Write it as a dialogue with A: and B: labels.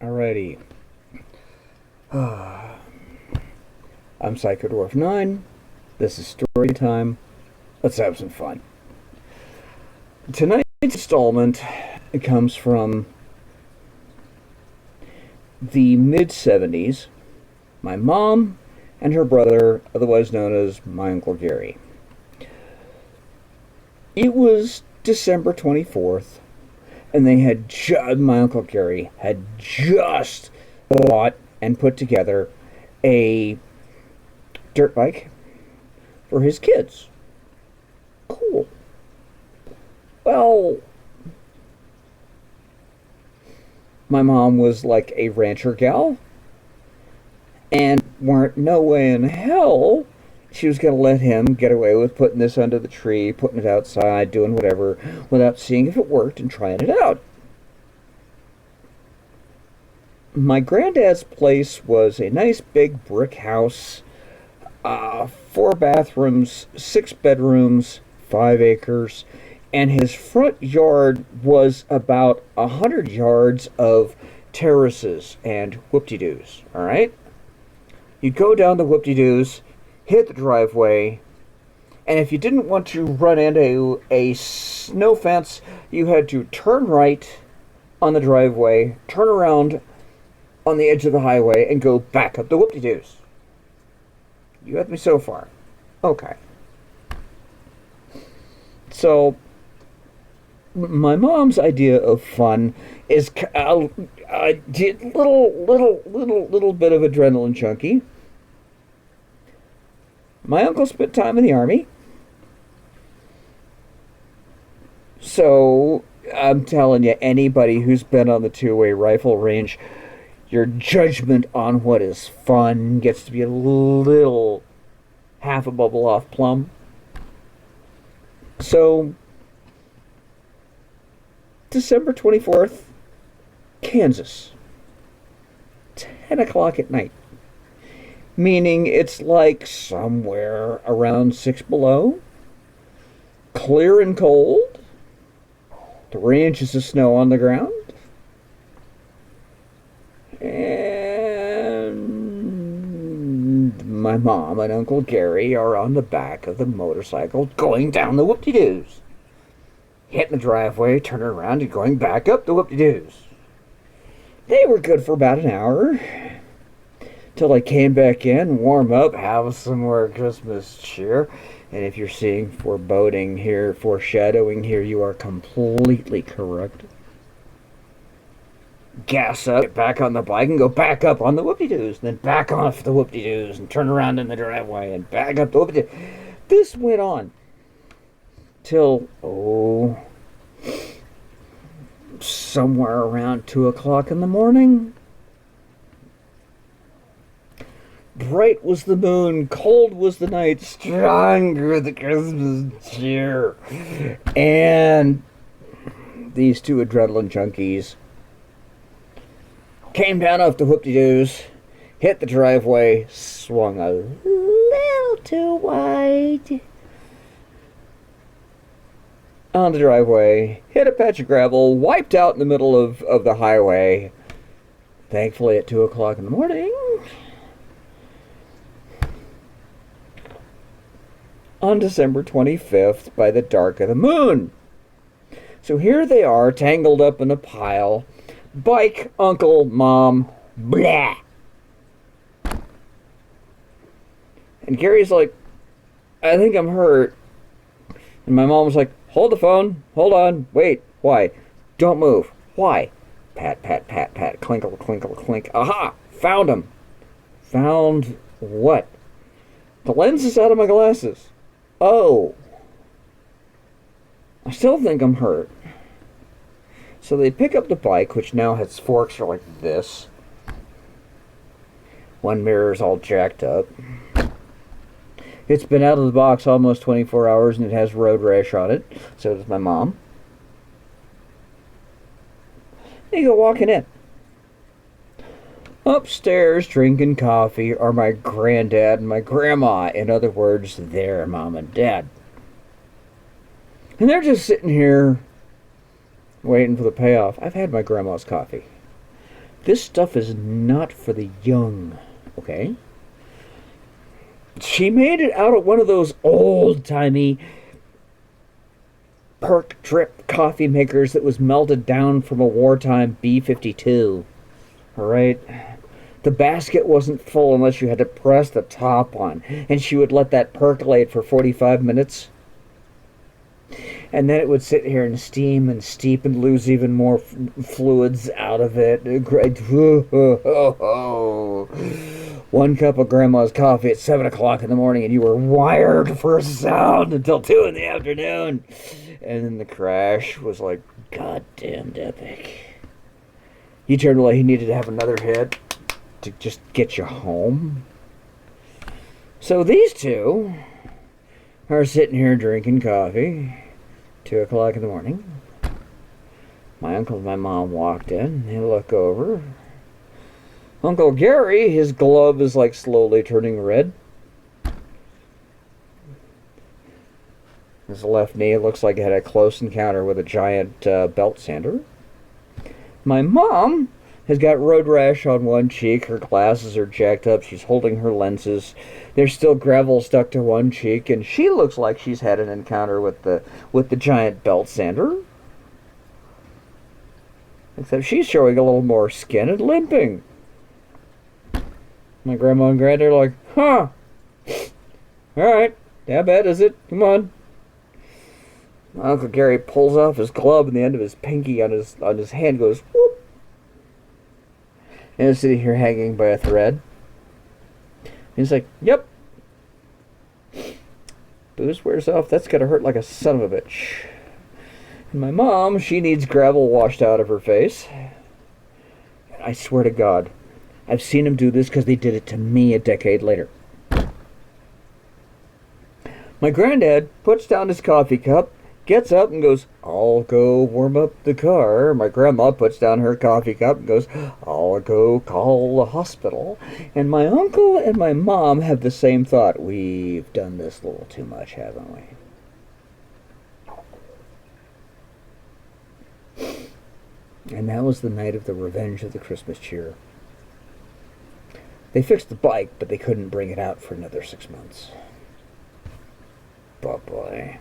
A: Alrighty. I'm Psycho Dwarf 9. This is story time. Let's have some fun. Tonight's installment comes from the mid 70s. My mom and her brother, otherwise known as my Uncle Gary. It was December 24th, and my Uncle Gary had just bought and put together a dirt bike for his kids. Cool. Well, my mom was like a rancher gal, and weren't no way in hell she was going to let him get away with putting this under the tree, putting it outside, doing whatever, without seeing if it worked and trying it out. My granddad's place was a nice big brick house, 4 bathrooms, 6 bedrooms, 5 acres, and his front yard was about 100 yards of terraces and whoop-de-doos, all right? You'd go down the whoop-de-doos, hit the driveway, and if you didn't want to run into a snow fence, you had to turn right on the driveway, turn around on the edge of the highway, and go back up the whoop-de-doos. You have me so far? Okay. So, my mom's idea of fun is a little bit of adrenaline junkie. My uncle spent time in the army, so I'm telling you, anybody who's been on the two-way rifle range, your judgment on what is fun gets to be a little half a bubble off plumb. So, December 24th, Kansas, 10 o'clock at night. Meaning it's like somewhere around 6 below, clear and cold, 3 inches of snow on the ground, and my mom and Uncle Gary are on the back of the motorcycle going down the whoop-de-doos, hitting the driveway, turning around, and going back up the whoop-de-doos. They were good for about an hour, till I came back in, warm up, have some more Christmas cheer. And if you're seeing foreboding here, foreshadowing here, you are completely correct. Gas up, get back on the bike, and go back up on the whoop-de-doos, and then back off the whoop-de-doos, and turn around in the driveway, and back up the whoop-de-doos. This went on till, somewhere around 2 o'clock in the morning. Bright was the moon, cold was the night, stronger the Christmas cheer. And these two adrenaline junkies came down off the whoop-de-doos, hit the driveway, swung a little too wide on the driveway, hit a patch of gravel, wiped out in the middle of the highway. Thankfully at 2 o'clock in the morning, on December 25th by the dark of the moon. So here they are, tangled up in a pile. Bike, uncle, mom, blah. And Gary's like, I think I'm hurt. And my mom was like, hold the phone, hold on, wait, why? Don't move. Why? Pat, pat, pat, pat, clinkle, clinkle, clink. Aha! Found him. Found what? The lens is out of my glasses. Oh. I still think I'm hurt. So they pick up the bike, which now has forks are like this. One mirror's all jacked up. It's been out of the box almost 24 hours and it has road rash on it. So does my mom. They go walking in. Upstairs drinking coffee are my granddad and my grandma. In other words, their mom and dad. And they're just sitting here waiting for the payoff. I've had my grandma's coffee. This stuff is not for the young, okay? She made it out of one of those old-timey perk drip coffee makers that was melted down from a wartime B-52. Alright? The basket wasn't full unless you had to press the top on, and she would let that percolate for 45 minutes. And then it would sit here and steam and steep and lose even more fluids out of it. One cup of Grandma's coffee at 7 o'clock in the morning, and you were wired for a sound until 2 in the afternoon. And then the crash was like goddamn epic. You turned like he needed to have another hit to just get you home. So these two are sitting here drinking coffee. 2 o'clock in the morning. My uncle and my mom walked in. They look over. Uncle Gary, his glove is like slowly turning red. His left knee looks like it had a close encounter with a giant belt sander. My mom has got road rash on one cheek. Her glasses are jacked up. She's holding her lenses. There's still gravel stuck to one cheek, and she looks like she's had an encounter with the giant belt sander. Except she's showing a little more skin and limping. My grandma and granddad are like, huh. Alright, how bad is it? Come on. My Uncle Gary pulls off his glove, and the end of his pinky on his hand goes whoop. And it's sitting here hanging by a thread. He's like, yep. Booze wears off. That's gotta hurt like a son of a bitch. And my mom, she needs gravel washed out of her face. And I swear to God, I've seen him do this because they did it to me a decade later. My granddad puts down his coffee cup, gets up and goes, I'll go warm up the car. My grandma puts down her coffee cup and goes, I'll go call the hospital. And my uncle and my mom have the same thought. We've done this a little too much, haven't we? And that was the night of the revenge of the Christmas cheer. They fixed the bike, but they couldn't bring it out for another 6 months. Bye-bye.